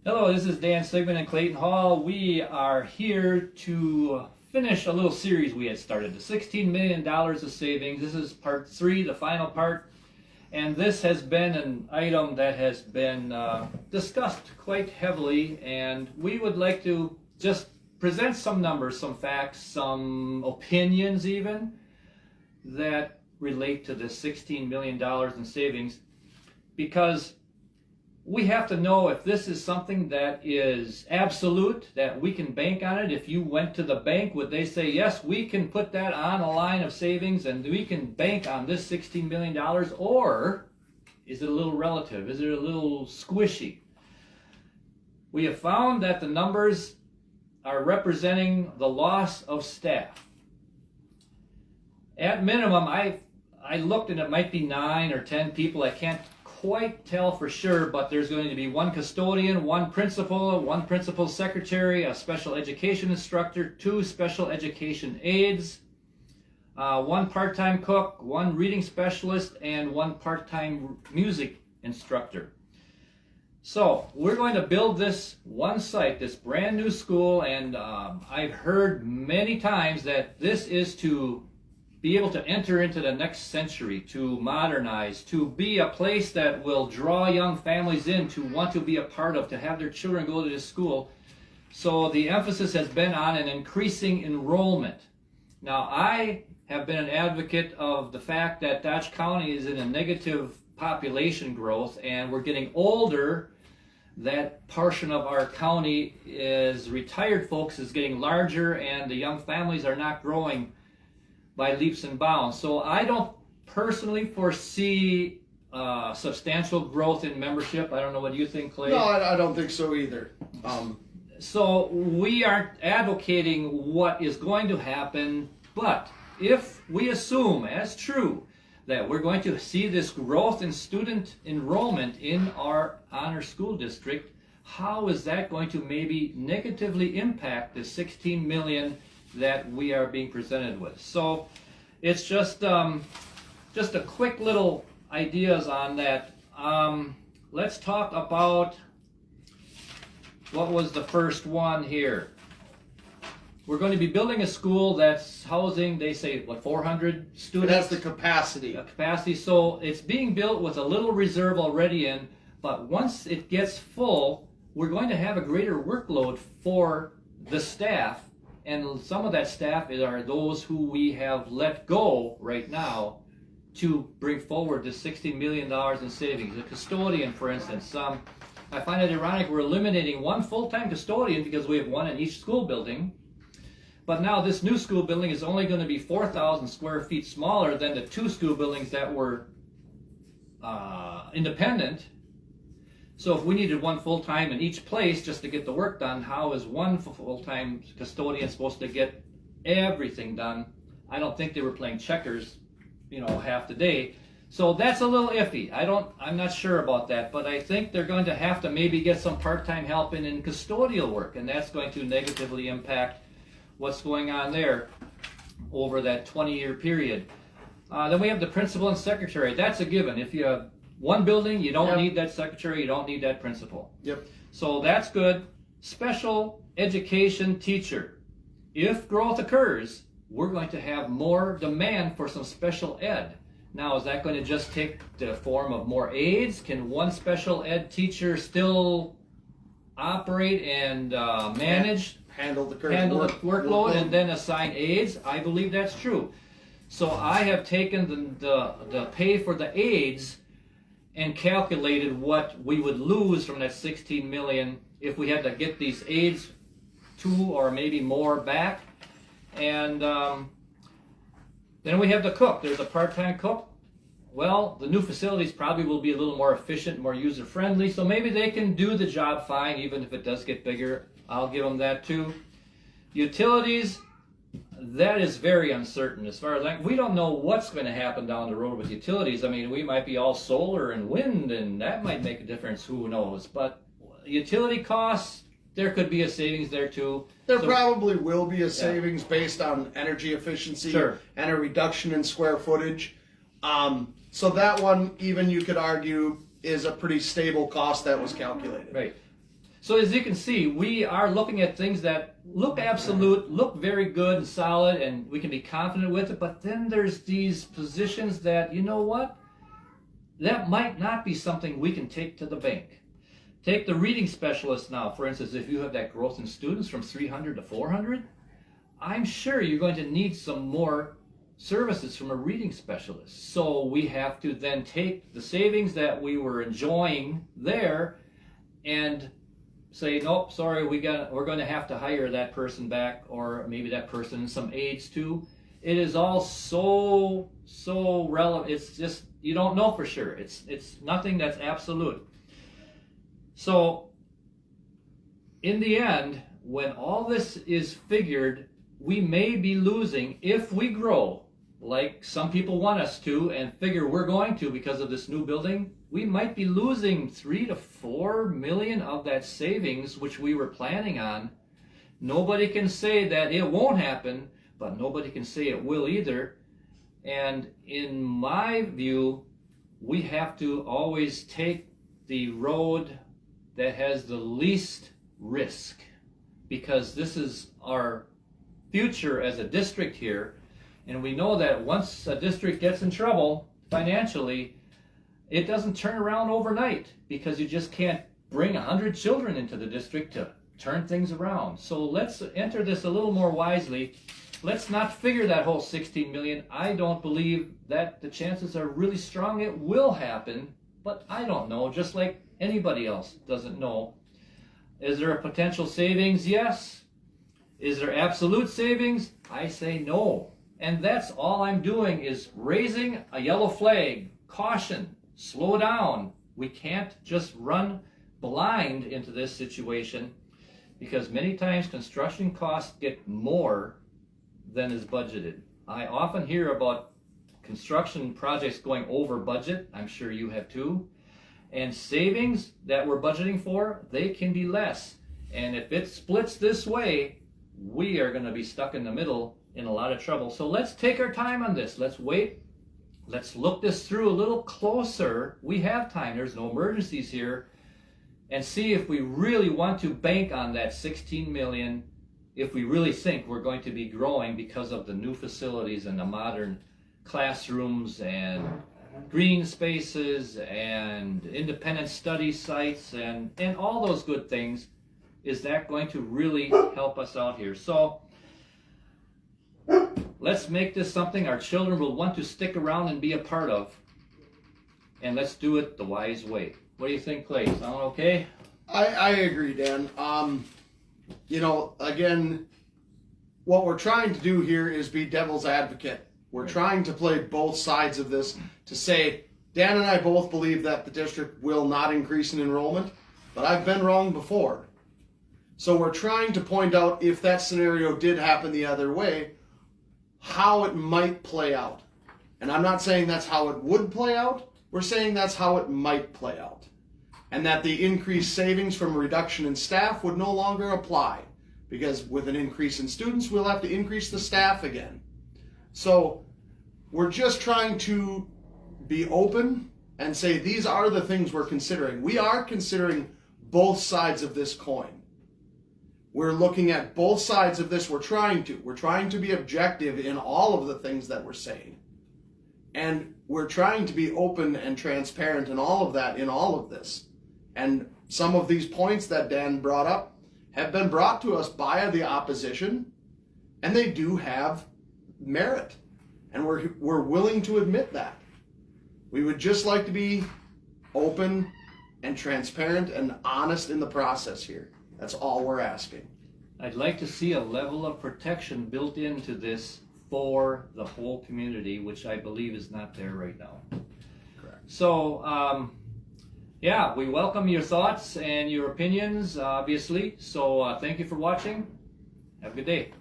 Hello, this is Dan Sigmund in Clayton Hall. We are here to finish a little series we had started, the $16 million of savings. This is part 3, the final part, and this has been an item that has been discussed quite heavily, and we would like to just present some numbers, some facts, some opinions even, that relate to this $16 million in savings, because we have to know if this is something that is absolute, that we can bank on it. If you went to the bank, would they say, yes, we can put that on a line of savings and we can bank on this $16 million? Or is it a little relative? Is it a little squishy? We have found that the numbers are representing the loss of staff. At minimum, I looked and it might be 9 or 10 people. I can't quite tell for sure, but there's going to be one custodian, one principal secretary, a special education instructor, 2 special education aides, 1 part-time cook, 1 reading specialist, and 1 part-time music instructor. So we're going to build this one site, this brand new school, and I've heard many times that this is to be able to enter into the next century, to modernize, to be a place that will draw young families in to want to be a part of, to have their children go to this school. So the emphasis has been on an increasing enrollment. Now, I have been an advocate of the fact that Dodge County is in a negative population growth, and we're getting older. That portion of our county is retired folks is getting larger, and the young families are not growing by leaps and bounds. So I don't personally foresee substantial growth in membership. I don't know what you think, Clay. No, I don't think so either. So we aren't advocating what is going to happen, but if we assume as true that we're going to see this growth in student enrollment in our honor school district, how is that going to maybe negatively impact the 16 million that we are being presented with? So it's just a quick little ideas on that. Let's talk about what was the first one here. We're going to be building a school that's housing, they say, what, 400 students? It has the capacity. Capacity. So it's being built with a little reserve already in, but once it gets full, we're going to have a greater workload for the staff. And some of that staff are those who we have let go right now to bring forward the $16 million in savings. A custodian, for instance. I find it ironic we're eliminating 1 full-time custodian because we have 1 in each school building. But now this new school building is only going to be 4,000 square feet smaller than the 2 school buildings that were independent. So if we needed 1 full-time in each place just to get the work done, how is 1 full-time custodian supposed to get everything done? I don't think they were playing checkers, half the day. So that's a little iffy. I'm not sure about that, but I think they're going to have to maybe get some part-time help in custodial work, and that's going to negatively impact what's going on there over that 20-year period. Then we have the principal and secretary. That's a given. If you have 1 building, you don't need that secretary, you don't need that principal. Yep. So that's good. Special education teacher. If growth occurs, we're going to have more demand for some special ed. Now, is that going to just take the form of more aides? Can 1 special ed teacher still operate and manage? Handle the workload and then assign aides? I believe that's true. So I have taken the pay for the aides and calculated what we would lose from that 16 million if we had to get these aides 2 or maybe more back. And then we have the cook. There's a part-time cook. Well, the new facilities probably will be a little more efficient, more user-friendly, so maybe they can do the job fine even if it does get bigger. I'll give them that too. Utilities, that is very uncertain. As far as we don't know what's going to happen down the road with utilities. I mean, we might be all solar and wind, and that might make a difference. Who knows? But utility costs, there could be a savings there too. There probably will be a savings based on energy efficiency and a reduction in square footage. So that one, even you could argue, is a pretty stable cost that was calculated. Right. So as you can see, we are looking at things that look absolute, look very good and solid, and we can be confident with it, but then there's these positions that, you know what? That might not be something we can take to the bank. Take the reading specialist now, for instance, if you have that growth in students from 300 to 400, I'm sure you're going to need some more services from a reading specialist. So we have to then take the savings that we were enjoying there and say, nope, sorry, we're going to have to hire that person back, or maybe that person and some aides too. It is all so relevant. It's just, you don't know for sure. It's nothing that's absolute. So in the end, when all this is figured, we may be losing, if we grow like some people want us to and figure we're going to because of this new building, we might be losing 3 to 4 million of that savings which we were planning on. Nobody can say that it won't happen, but nobody can say it will either. And in my view, we have to always take the road that has the least risk, because this is our future as a district here. And we know that once a district gets in trouble financially, it doesn't turn around overnight, because you just can't bring 100 children into the district to turn things around. So let's enter this a little more wisely. Let's not figure that whole 16 million. I don't believe that. The chances are really strong it will happen, but I don't know, just like anybody else doesn't know. Is there a potential savings? Yes. Is there absolute savings? I say no. And that's all I'm doing, is raising a yellow flag. Caution, slow down. We can't just run blind into this situation, because many times construction costs get more than is budgeted. I often hear about construction projects going over budget. I'm sure you have too. And savings that we're budgeting for, they can be less. And if it splits this way, we are going to be stuck in the middle in a lot of trouble. So let's take our time on this. Let's wait. Let's look this through a little closer. We have time. There's no emergencies here. And see if we really want to bank on that 16 million, if we really think we're going to be growing because of the new facilities and the modern classrooms and green spaces and independent study sites and all those good things. Is that going to really help us out here? So let's make this something our children will want to stick around and be a part of. And let's do it the wise way. What do you think, Clay? Sound okay? I agree, Dan. You know, again, what we're trying to do here is be devil's advocate. We're trying to play both sides of this to say, Dan and I both believe that the district will not increase in enrollment, but I've been wrong before. So we're trying to point out, if that scenario did happen the other way, how it might play out. And I'm not saying that's how it would play out. We're saying that's how it might play out. And that the increased savings from a reduction in staff would no longer apply, because with an increase in students, we'll have to increase the staff again. So we're just trying to be open and say these are the things we're considering. We are considering both sides of this coin. We're looking at both sides of this. We're trying to be objective in all of the things that we're saying. And we're trying to be open and transparent in all of that, in all of this. And some of these points that Dan brought up have been brought to us by the opposition, and they do have merit. And we're willing to admit that. We would just like to be open and transparent and honest in the process here. That's all we're asking. I'd like to see a level of protection built into this for the whole community, which I believe is not there right now. Correct. So, yeah, we welcome your thoughts and your opinions, obviously. So thank you for watching. Have a good day.